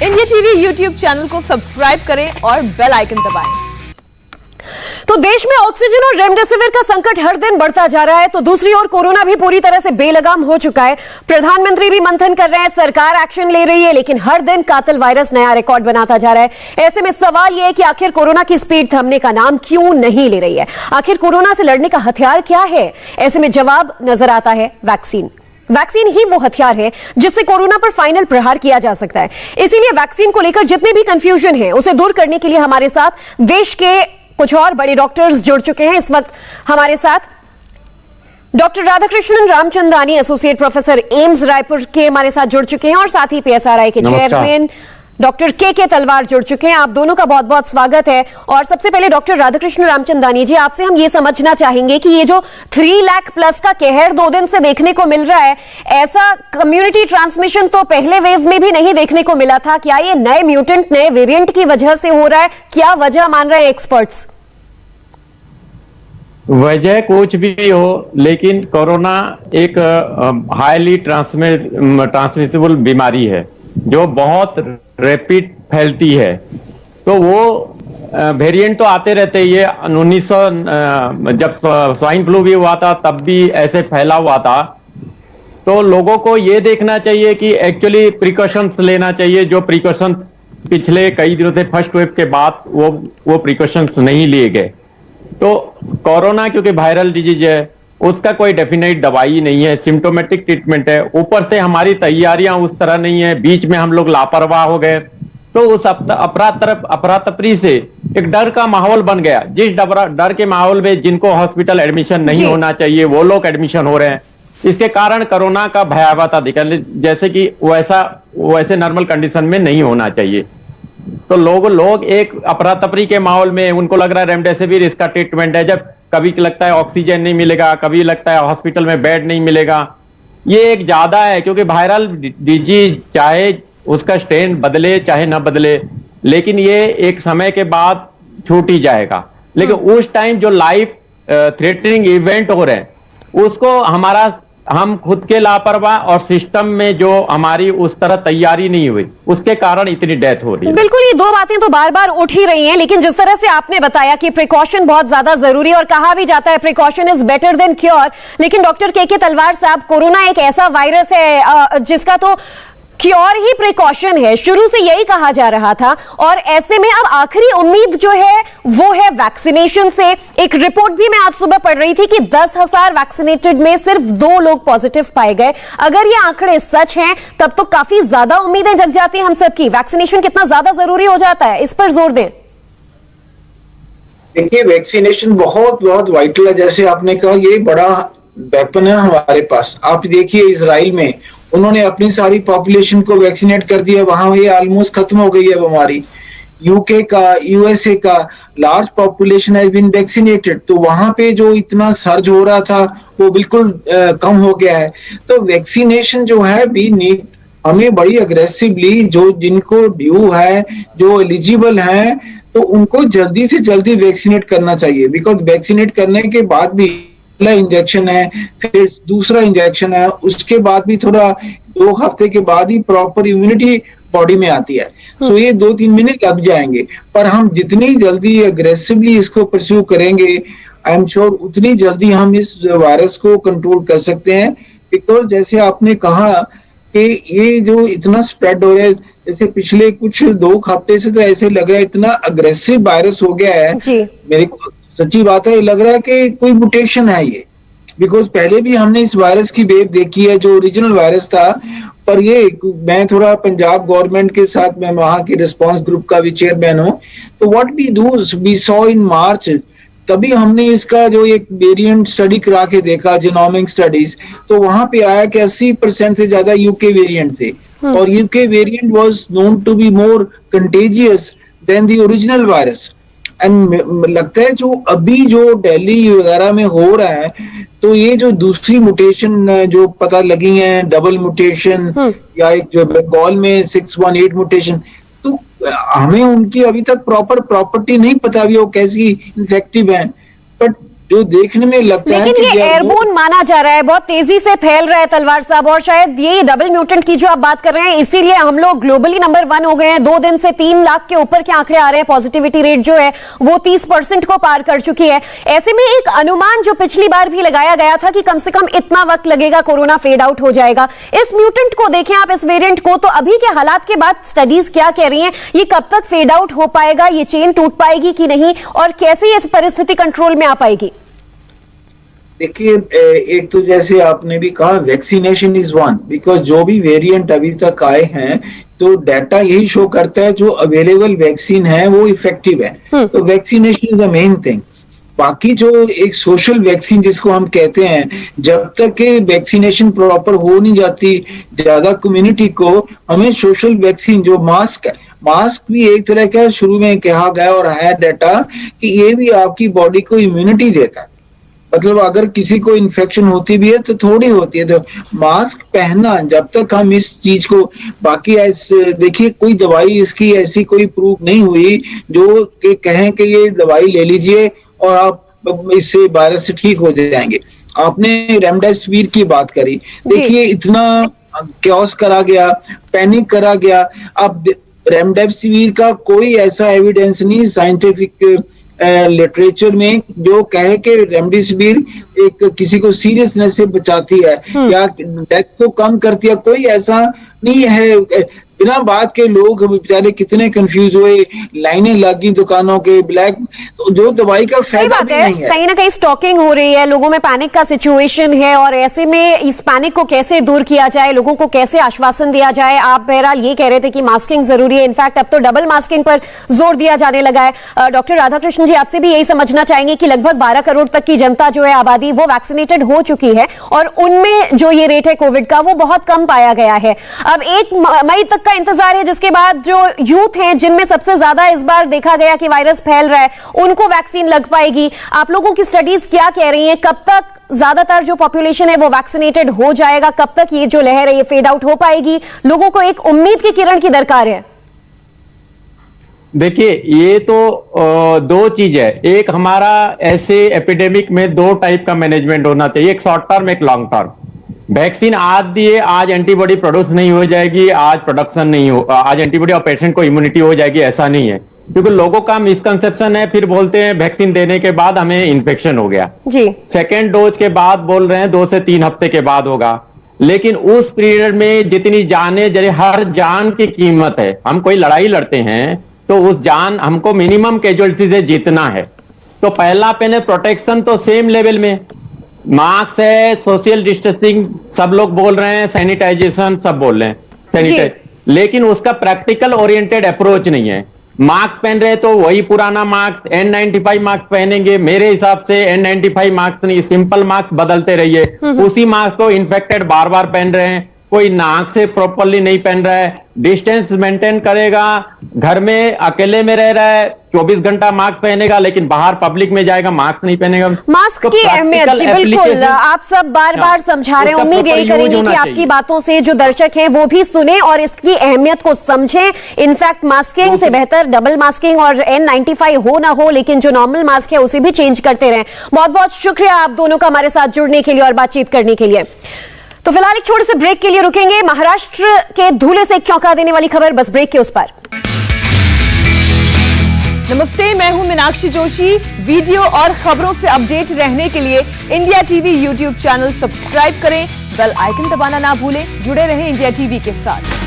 India TV YouTube channel को subscribe करें और बेल आइकन दबाएं। तो देश में ऑक्सीजन और रेमडेसिविर का संकट हर दिन बढ़ता जा रहा है, तो दूसरी ओर कोरोना भी पूरी तरह से बेलगाम हो चुका है। प्रधानमंत्री भी मंथन कर रहे हैं, सरकार एक्शन ले रही है, लेकिन हर दिन कातिल वायरस नया रिकॉर्ड बनाता जा रहा है। ऐसे में सवाल यह है कि आखिर कोरोना की स्पीड थमने का नाम क्यों नहीं ले रही है? आखिर कोरोना से लड़ने का हथियार क्या है? ऐसे में जवाब नजर आता है वैक्सीन। वैक्सीन ही वो हथियार है जिससे कोरोना पर फाइनल प्रहार किया जा सकता है। इसीलिए वैक्सीन को लेकर जितने भी कंफ्यूजन है उसे दूर करने के लिए हमारे साथ देश के कुछ और बड़े डॉक्टर्स जुड़ चुके हैं। इस वक्त हमारे साथ doctor Radhakrishnan Ramchandani, associate professor AIIMS Raipur के हमारे साथ जुड़ चुके हैं, और साथ ही पीएसआरआई के चेयरमैन डॉक्टर के तलवार जुड़ चुके हैं। आप दोनों का बहुत बहुत स्वागत है। और सबसे पहले डॉक्टर राधाकृष्ण रामचंदानी जी, आपसे हम ये समझना चाहेंगे कि ये जो 3 लाख प्लस का कहर 2 दिन से देखने को मिल रहा है, ऐसा कम्युनिटी ट्रांसमिशन तो पहले वेव में भी नहीं देखने को मिला था। क्या ये नए म्यूटेंट, नए वेरिएंट की वजह से हो रहा है? क्या वजह मान रहे हैं एक्सपर्ट्स? वजह कुछ भी हो, लेकिन कोरोना एक हाईली ट्रांसमिसिबल बीमारी है जो बहुत रैपिड फैलती है। तो वो वेरिएंट तो आते रहते हैं। ये 1900 जब स्वाइन फ्लू भी हुआ था तब भी ऐसे फैला हुआ था। तो लोगों को ये देखना चाहिए कि एक्चुअली प्रिकॉशंस लेना चाहिए, जो प्रिकॉशंस पिछले कई दिनों से फर्स्ट वेव के बाद वो प्रिकॉशंस नहीं लिए गए। तो कोरोना क्योंकि वायरल डिजीज है, उसका कोई डेफिनेट दवाई नहीं है, सिम्टोमेटिक ट्रीटमेंट है। ऊपर से हमारी तैयारियां उस तरह नहीं है, बीच में हम लोग लापरवाह हो गए, तो उस अफरा तफरी से एक डर का माहौल बन गया। जिस डर के माहौल में जिनको हॉस्पिटल एडमिशन नहीं होना चाहिए वो लोग एडमिशन हो रहे हैं। इसके कारण कोरोना का भयावहता दिखा, जैसे कि वैसे नॉर्मल कंडीशन में नहीं होना चाहिए। तो लोग एक अफरा तफरी के माहौल में, उनको लग रहा है रेमडेसिविर इसका ट्रीटमेंट है, जब कभी लगता है ऑक्सीजन नहीं मिलेगा, कभी लगता है हॉस्पिटल में बेड नहीं मिलेगा। ये एक ज्यादा है, क्योंकि वायरल डिजीज चाहे उसका स्ट्रेन बदले चाहे ना बदले, लेकिन ये एक समय के बाद छूट ही जाएगा। लेकिन उस टाइम जो लाइफ थ्रेटनिंग इवेंट हो रहे हैं उसको हम खुद के लापरवाह और सिस्टम में जो हमारी उस तरह तैयारी नहीं हुई, उसके कारण इतनी डेथ हो रही है। बिल्कुल, ये दो बातें तो बार बार उठ ही रही हैं, लेकिन जिस तरह से आपने बताया कि प्रिकॉशन बहुत ज्यादा जरूरी है, और कहा भी जाता है precaution is better than cure. लेकिन डॉक्टर के तलवार साहब, कोरोना एक ऐसा वायरस है जिसका तो क्योर ही प्रिकॉशन है, शुरू से यही कहा जा रहा था। और ऐसे में अब आखिरी उम्मीद जो है वो है वैक्सीनेशन से। एक रिपोर्ट भी मैं आज सुबह पढ़ रही थी कि 10,000 वैक्सीनेटेड में सिर्फ 2 लोग पॉजिटिव पाए गए। अगर ये आंकड़े सच हैं तब तो काफी ज्यादा उम्मीदें जग जाती हैं हम सबकी। वैक्सीनेशन कितना ज्यादा जरूरी हो जाता है, इस पर जोर दें। देखिए, वैक्सीनेशन बहुत बहुत वाइटल है। जैसे आपने कहा, ये बड़ा वेपन है हमारे पास। आप देखिए, इजराइल में उन्होंने अपनी सारी पॉपुलेशन को वैक्सीनेट कर दिया, वहां ये ऑलमोस्ट खत्म हो गई है बीमारी। यूके का, यूएसए का large population has been vaccinated, तो वहां पे जो इतना सर्ज हो रहा था वो बिल्कुल कम हो गया है। तो वैक्सीनेशन जो है भी नीड, हमें बड़ी अग्रेसिवली, जो जिनको ड्यू है, जो एलिजिबल हैं, तो उनको जल्दी से जल्दी वैक्सीनेट करना चाहिए। बिकॉज वैक्सीनेट करने के बाद भी पहला इंजेक्शन है, फिर दूसरा इंजेक्शन है, उसके बाद भी थोड़ा 2 हफ्ते के बाद ही प्रॉपर इम्यूनिटी बॉडी में आती है। सो ये 2-3 महीने लग जाएंगे, पर हम जितनी जल्दी एग्रेसिवली इसको परस्यू करेंगे, आई एम श्योर उतनी जल्दी हम इस वायरस को कंट्रोल कर सकते हैं। बिकॉज जैसे आपने कहा कि ये जो इतना स्प्रेड हो रहा है, जैसे पिछले कुछ 2 हफ्ते से तो ऐसे लग रहा है इतना अग्रेसिव वायरस हो गया है। मेरे को सच्ची बात है, लग रहा है कि कोई म्यूटेशन है ये। बिकॉज पहले भी हमने इस वायरस की वेव देखी है जो ओरिजिनल वायरस था, पर ये, मैं थोड़ा पंजाब गवर्नमेंट के साथ, मैं वहां के रिस्पांस ग्रुप का भी चेयरमैन हूँ, तो what we do, we saw in March, तभी हमने इसका जो एक वेरिएंट स्टडी करा के देखा, जीनोमिक स्टडीज, तो वहां पे आया कि 80% से ज्यादा यूके वेरिएंट थे, और UK variant was known to be more contagious than the original virus. And लगता है जो अभी जो दिल्ली वगैरह में हो रहा है, तो ये जो दूसरी म्यूटेशन जो पता लगी है, डबल म्यूटेशन या एक जो बंगाल में 618 म्यूटेशन, तो हमें उनकी अभी तक प्रॉपर प्रॉपर्टी नहीं पता भी वो कैसी इफेक्टिव है, बट जो देखने में लगता है लेकिन कि ये एयरबोर्न माना जा रहा है, बहुत तेजी से फैल रहा है तलवार साहब, और शायद ये डबल म्यूटेंट की जो आप बात कर रहे हैं इसीलिए हम लोग ग्लोबली नंबर 1 हो गए हैं। 2 दिन से 3 लाख के ऊपर के आंकड़े आ रहे हैं, पॉजिटिविटी रेट जो है वो 30% को पार कर चुकी है। ऐसे में एक अनुमान जो पिछली बार भी लगाया गया था कि कम से कम इतना वक्त लगेगा, कोरोना फेड आउट हो जाएगा, इस म्यूटेंट को देखें आप, इस वेरिएंट को, तो अभी के हालात के बाद स्टडीज क्या कह रही हैं? ये कब तक फेड आउट हो पाएगा, ये चेन टूट पाएगी कि नहीं, और कैसे इस परिस्थिति कंट्रोल में आ पाएगी? देखिए, एक तो जैसे आपने भी कहा, वैक्सीनेशन इज वन, बिकॉज जो भी वेरिएंट अभी तक आए हैं तो डाटा यही शो करता है जो अवेलेबल वैक्सीन है वो इफेक्टिव है। तो vaccination is the main thing. बाकी जो एक सोशल वैक्सीन जिसको हम कहते हैं, जब तक वैक्सीनेशन प्रॉपर हो नहीं जाती ज्यादा कम्युनिटी को, हमें सोशल वैक्सीन जो मास्क भी एक तरह का शुरू में कहा गया और है डाटा कि ये भी आपकी बॉडी को इम्यूनिटी देता है। मतलब अगर किसी को इन्फेक्शन होती भी है तो थोड़ी होती है, तो मास्क पहनना जब तक हम इस चीज को, बाकी ऐसे देखिए कोई दवाई इसकी ऐसी कोई प्रूफ नहीं हुई जो कि कहें कि ये दवाई ले लीजिए और आप इससे वायरस से ठीक हो जाएंगे। आपने रेमडेसिविर की बात करी, देखिए इतना क्योस करा गया, पैनिक करा गया। अब रेमडेसिविर का कोई ऐसा एविडेंस नहीं साइंटिफिक लिटरेचर में जो कहे कि रेमडेसिविर एक किसी को सीरियसनेस से बचाती है या डेथ को कम करती है, कोई ऐसा नहीं है। बिना बात के लोग बेचारे कितने कंफ्यूज हुए, लाइनें लगी दुकानों के, ब्लैक, तो जो दवाई का फायदा भी नहीं है। कहीं ना कहीं स्टॉकिंग हो रही है, लोगों में पैनिक का सिचुएशन है, और ऐसे में इस पैनिक को कैसे दूर किया जाए, लोगों को कैसे आश्वासन दिया जाए? आप बहरहाल ये कह रहे थे कि मास्किंग जरूरी है, इनफैक्ट अब तो डबल मास्किंग पर जोर दिया जाने लगा है। डॉक्टर राधाकृष्णन जी, आपसे भी यही समझना चाहेंगे कि लगभग 12 करोड़ तक की जनता जो है, आबादी, वो वैक्सीनेटेड हो चुकी है और उनमें जो ये रेट है कोविड का वो बहुत कम पाया गया है। अब 1 मई तक का इंतजार है, जिसके बाद जो यूथ हैं जिनमें सबसे ज्यादा इस बार देखा गया कि वायरस फैल रहा है, उनको वैक्सीन लग पाएगी। आप लोगों की स्टडीज क्या कह रही हैं? कब तक ज्यादातर जो पॉपुलेशन है वो वैक्सीनेटेड हो जाएगा? कब तक ये जो लहर है ये फेड आउट हो पाएगी? लोगों को एक उम्मीद की किरण की दरकार है। देखिए, ये तो 2 चीज है। एक, हमारा ऐसे एपिडेमिक में 2 टाइप का मैनेजमेंट होना चाहिए, एक शॉर्ट टर्म, एक लॉन्ग टर्म। वैक्सीन आज दिए, आज एंटीबॉडी प्रोड्यूस नहीं हो जाएगी, आज प्रोडक्शन नहीं हो, आज एंटीबॉडी और पेशेंट को इम्यूनिटी हो जाएगी, ऐसा नहीं है। क्योंकि लोगों का मिसकंसेप्शन है, फिर बोलते हैं वैक्सीन देने के बाद हमें इन्फेक्शन हो गया जी, सेकेंड डोज के बाद बोल रहे हैं 2 से 3 हफ्ते के बाद होगा। लेकिन उस पीरियड में जितनी जाने, जैसे हर जान की कीमत है, हम कोई लड़ाई लड़ते हैं तो उस जान हमको मिनिमम कैजुअलिटी से जीतना है। तो पहला पहले प्रोटेक्शन तो सेम लेवल में, मास्क है, सोशल डिस्टेंसिंग सब लोग बोल रहे हैं, सैनिटाइजेशन सब बोल रहे हैं, सैनिटाइज, लेकिन उसका प्रैक्टिकल ओरिएंटेड अप्रोच नहीं है। मास्क पहन रहे तो वही पुराना मास्क, N95 मास्क पहनेंगे, मेरे हिसाब से N95 मास्क नहीं, सिंपल मास्क बदलते रहिए। उसी मास्क को इन्फेक्टेड बार बार पहन रहे हैं, कोई नाक से प्रॉपरली नहीं पहन रहा है, डिस्टेंस मेंटेन करेगा, घर में अकेले में रह रहा है 24 घंटा मास्क पहनेगा, लेकिन बाहर पब्लिक में जाएगा मास्क नहीं पहनेगा। मास्क की अहमियत, जी बिल्कुल, आप सब बार बार समझा रहे हैं। उम्मीद यही करेंगे कि आपकी बातों से जो दर्शक हैं वो भी सुने और इसकी अहमियत को समझें। इनफैक्ट मास्किंग से बेहतर डबल मास्किंग और N95 हो ना हो, लेकिन जो नॉर्मल मास्क है उसे भी चेंज करते रहें। बहुत बहुत शुक्रिया आप दोनों का हमारे साथ जुड़ने के लिए और बातचीत करने के लिए। तो फिलहाल एक छोटे से ब्रेक के लिए रुकेंगे। महाराष्ट्र के धूले से एक चौंका देने वाली खबर बस ब्रेक के उस पर। नमस्ते, मैं हूं मीनाक्षी जोशी। वीडियो और खबरों से अपडेट रहने के लिए India TV YouTube channel subscribe करें, बेल आइकन दबाना ना भूलें। जुड़े रहें इंडिया टीवी के साथ।